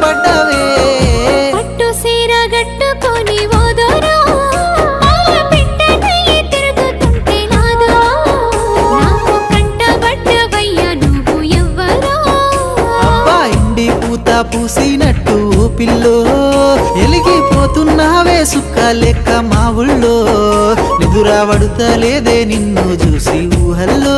పడ్డవే పట్టు సీర గట్టుకొని ఓదోరో పెట్టనయ్యి తిరుగుతుంటే నాదో నాకు కంటబడ్డవయ్యా నువ్వు ఎవ్వరో అబ్బా ఇండి పూత పూసినట్టు పిల్లో ఎలిగిపోతున్నావే సుక్క లెక్క మా ఊళ్ళో నిదురా పడుతలేదే నిన్ను చూసి ఊహల్లో